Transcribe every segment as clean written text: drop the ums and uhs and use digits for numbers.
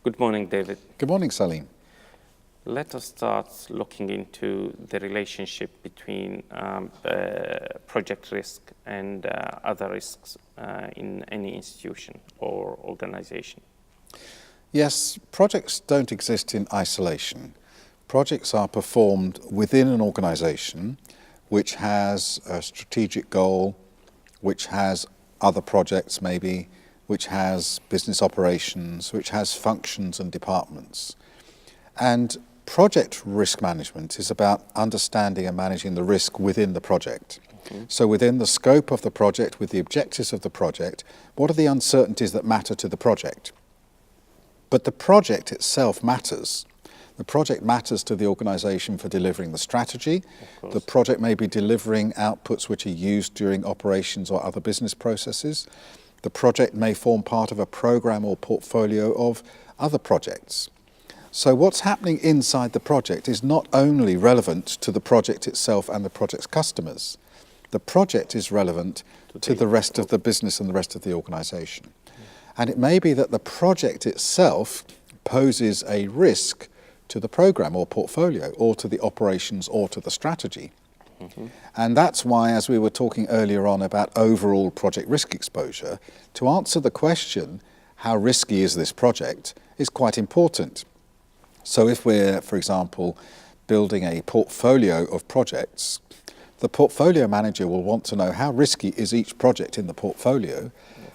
Good morning, David. Good morning, Salim. Let us start looking into the relationship between project risk and other risks in any institution or organization. Yes, projects don't exist in isolation. Projects are performed within an organization which has a strategic goal, which has other projects maybe, which has business operations, which has functions and departments. And project risk management is about understanding and managing the risk within the project. So within the scope of the project, with the objectives of the project, what are the uncertainties that matter to the project? But the project itself matters. The project matters to the organization for delivering the strategy. The project may be delivering outputs which are used during operations or other business processes. The project may form part of a program or portfolio of other projects. So what's happening inside the project is not only relevant to the project itself and the project's customers. The project is relevant to the rest of the business and the rest of the organization. And it may be that the project itself poses a risk to the program or portfolio or to the operations or to the strategy. And that's why, as we were talking earlier on about overall project risk exposure, to answer the question, how risky is this project, is quite important. So if we're, for example, building a portfolio of projects, the portfolio manager will want to know how risky is each project in the portfolio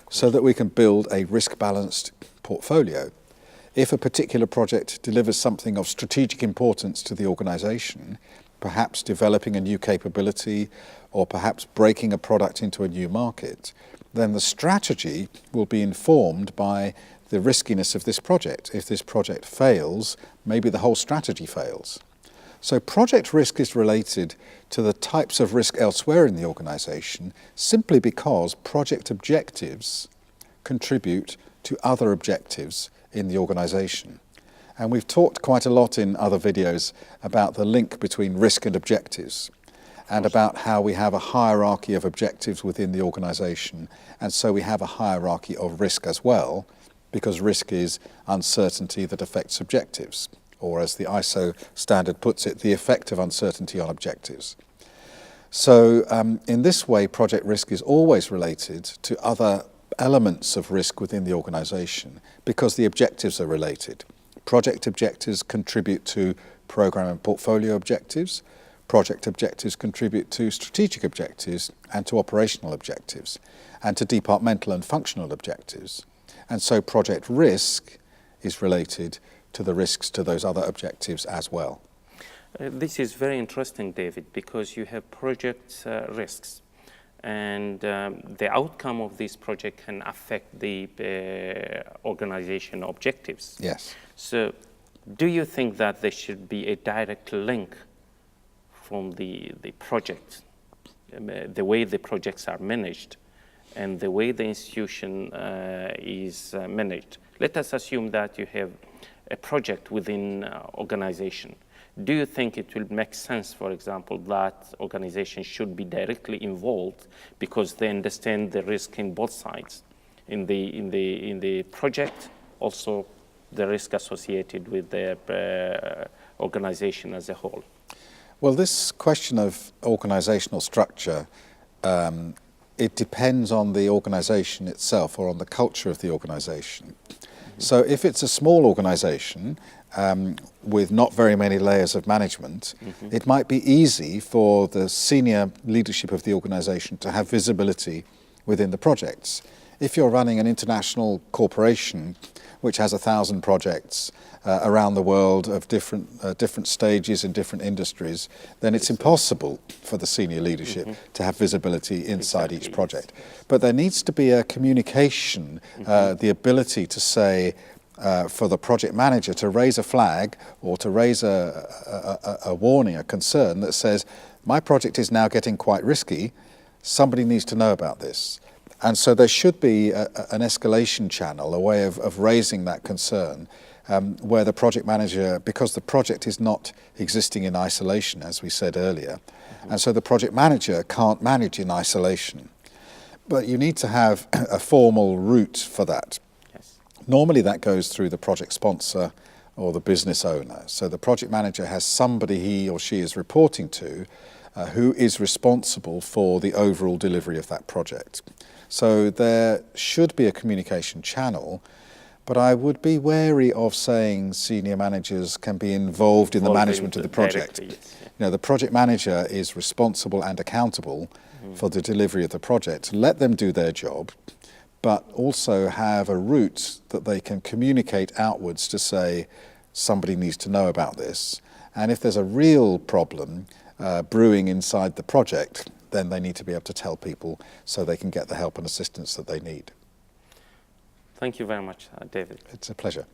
so that we can build a risk-balanced portfolio. If a particular project delivers something of strategic importance to the organization, perhaps developing a new capability or perhaps breaking a product into a new market, then the strategy will be informed by the riskiness of this project. If this project fails, maybe the whole strategy fails. So project risk is related to the types of risk elsewhere in the organization simply because project objectives contribute to other objectives in the organization. And we've talked quite a lot in other videos about the link between risk and objectives and about how we have a hierarchy of objectives within the organization. And so we have a hierarchy of risk as well, because risk is uncertainty that affects objectives, or as the ISO standard puts it, the effect of uncertainty on objectives. So in this way, project risk is always related to other elements of risk within the organization because the objectives are related. Project objectives contribute to program and portfolio objectives. Project objectives contribute to strategic objectives and to operational objectives and to departmental and functional objectives. And so project risk is related to the risks to those other objectives as well. This is very interesting, David, because you have project risks. And the outcome of this project can affect the organization objectives. Yes. So do you think that there should be a direct link from the project, the way the projects are managed and the way the institution is managed? Let us assume that you have a project within an organization. Do you think it will make sense, for example, that organization should be directly involved because they understand the risk in both sides, in the project, also the risk associated with the organization as a whole? Well, this question of organizational structure, it depends on the organization itself or on the culture of the organization. So if it's a small organization with not very many layers of management, it might be easy for the senior leadership of the organization to have visibility within the projects. If you're running an international corporation which has 1,000 projects around the world of different stages in different industries, then it's impossible for the senior leadership to have visibility inside each project. But there needs to be a communication, the ability to say, for the project manager to raise a flag or to raise a warning, a concern that says, my project is now getting quite risky, somebody needs to know about this. And so there should be an escalation channel, a way of raising that concern, where the project manager, because the project is not existing in isolation, as we said earlier, and so the project manager can't manage in isolation. But you need to have a formal route for that. Normally that goes through the project sponsor or the business owner. So the project manager has somebody he or she is reporting to who is responsible for the overall delivery of that project. So there should be a communication channel, but I would be wary of saying senior managers can be involved in the management of the project. Yes, yeah. You know, the project manager is responsible and accountable for the delivery of the project. Let them do their job, but also have a route that they can communicate outwards to say somebody needs to know about this. And if there's a real problem brewing inside the project, then they need to be able to tell people so they can get the help and assistance that they need. Thank you very much, David. It's a pleasure.